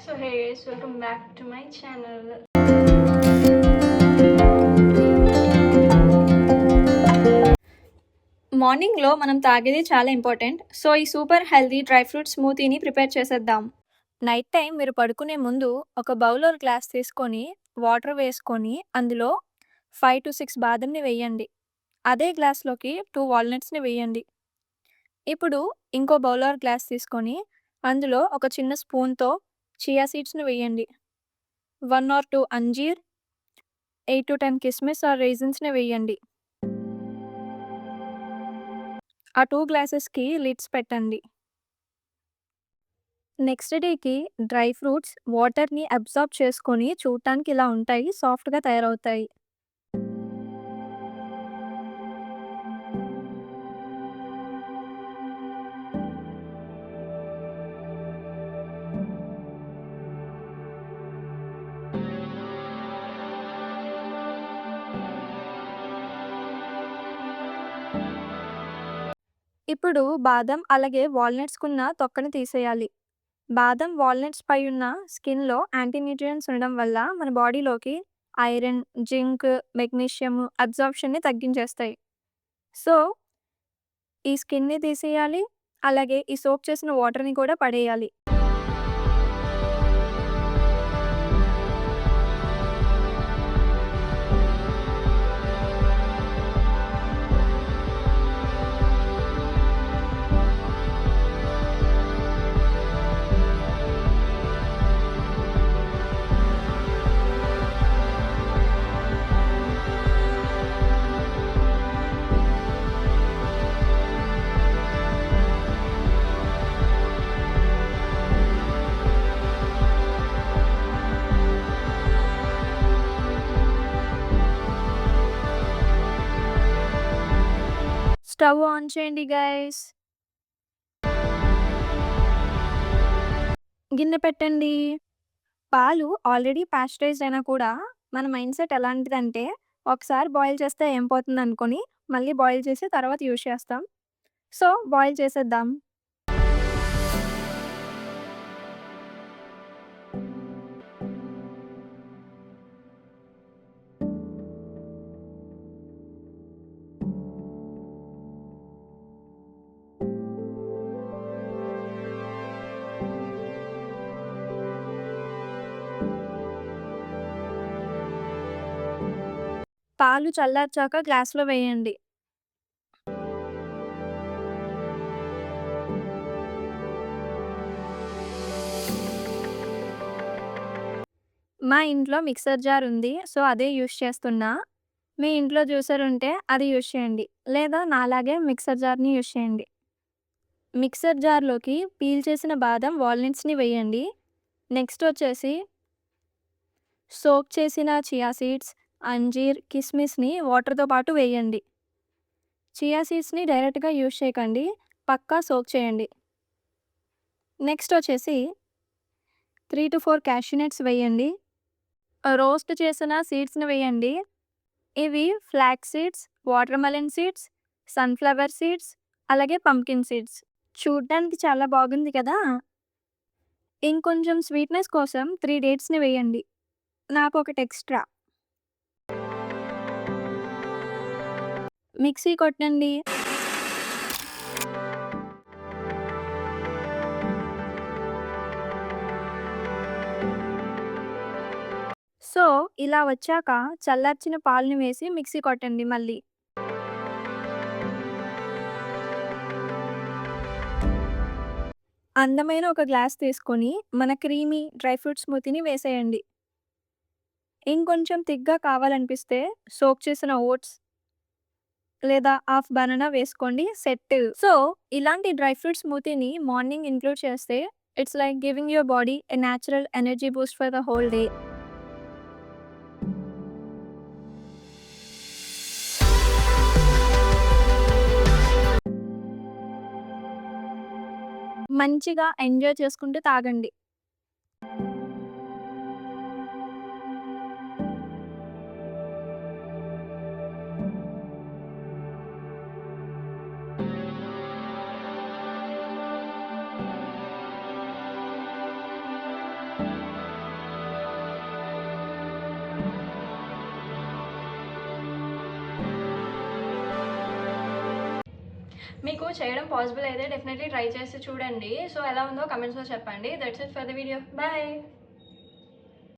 So hey guys, welcome back to my channel. మార్నింగ్లో మనం తాగేది చాలా ఇంపార్టెంట్. సో ఈ సూపర్ హెల్తీ డ్రై ఫ్రూట్ స్మూతీని ప్రిపేర్ చేసేద్దాం. నైట్ టైం మీరు పడుకునే ముందు ఒక బౌల్ గ్లాస్ తీసుకొని వాటర్ వేసుకొని అందులో 5 to 6 బాదంని వేయండి. అదే గ్లాస్లోకి 2 వాల్నట్స్ని వేయండి. ఇప్పుడు ఇంకో బౌల్ గ్లాస్ తీసుకొని అందులో ఒక చిన్న స్పూన్తో చియా సీడ్స్ని వేయండి. 1 or 2 అంజీర్, 8 to 10 కిస్మిస్ ఆర్ రైజిన్స్ని వేయండి. ఆ 2 గ్లాసెస్కి లిడ్స్ పెట్టండి. నెక్స్ట్ డేకి డ్రై ఫ్రూట్స్ వాటర్ని అబ్జార్బ్ చేసుకొని చూడటానికి ఇలా ఉంటాయి, సాఫ్ట్గా తయారవుతాయి. ఇప్పుడు బాదం అలాగే వాల్నట్స్కున్న తొక్కని తీసేయాలి. బాదం వాల్నట్స్ పై ఉన్న స్కిన్లో యాంటీ న్యూట్రియంట్స్ ఉండడం వల్ల మన బాడీలోకి ఐరన్, జింక్, మెగ్నీషియం అబ్జార్ప్షన్ని తగ్గించేస్తాయి. సో ఈ స్కిన్ని తీసేయాలి, అలాగే ఈ సోక్ చేసిన వాటర్ని కూడా పడేయాలి. స్టవ్ ఆన్ చేయండి గైస్. గిన్నె పెట్టండి. పాలు ఆల్రెడీ పాస్చరైజ్డ్ అయినా కూడా మన మైండ్ సెట్ ఎలాంటిదంటే ఒకసారి బాయిల్ చేస్తే ఏం పోతుంది అనుకొని మళ్ళీ బాయిల్ చేసి తర్వాత యూజ్ చేస్తాం. సో బాయిల్ చేసేద్దాం. పాలు చల్లార్చాక గ్లాస్లో వేయండి. మా ఇంట్లో మిక్సర్ జార్ ఉంది, సో అదే యూజ్ చేస్తున్నా. మీ ఇంట్లో జ్యూసర్ ఉంటే అది యూజ్ చేయండి, లేదా నాలాగే మిక్సర్ జార్ని యూజ్ చేయండి. మిక్సర్ జార్లోకి పీల్ చేసిన బాదం వాల్నట్స్ని వేయండి. నెక్స్ట్ వచ్చేసి సోక్ చేసిన చియా సీడ్స్, అంజీర్, కిస్మిస్ని వాటర్తో పాటు వేయండి. చియా సీడ్స్ని డైరెక్ట్గా యూజ్ చేయకండి, పక్కా సోక్ చేయండి. నెక్స్ట్ వచ్చేసి 3 to 4 క్యాష్యూ నట్స్ వేయండి. రోస్ట్ చేసిన సీడ్స్ని వేయండి. ఇవి flax seeds, water melon seeds, sunflower seeds, అలాగే పంకిన్ సీడ్స్. చూడ్డానికి చాలా బాగుంది కదా. ఇంకొంచెం స్వీట్నెస్ కోసం 3 డేట్స్ని వేయండి, నాకు ఒకటి ఎక్స్ట్రా. మిక్సీ కొట్టండి. సో ఇలా వచ్చాక చల్లార్చిన పాలని వేసి మిక్సీ కొట్టండి మళ్ళీ. అందమైన ఒక గ్లాస్ తీసుకొని మన క్రీమీ డ్రై ఫ్రూట్ స్మూతీని వేసేయండి. ఇంకొంచెం థిక్గా కావాలనిపిస్తే సోక్ చేసిన ఓట్స్ లేదా హాఫ్ బనానా వేసుకోండి, సెట్. సో ఇలాంటి డ్రై ఫ్రూట్ స్మూతీని మార్నింగ్ ఇంక్లూడ్ చేస్తే it's like giving your body a natural energy Boost for the whole day. మంచిగా ఎంజాయ్ చేసుకుంటూ తాగండి. మీకు చేయడం పాసిబుల్ అయితే డెఫినెట్లీ ట్రై చేసి చూడండి. సో ఎలా ఉందో కమెంట్స్‌లో చెప్పండి. That's it for the video. Bye.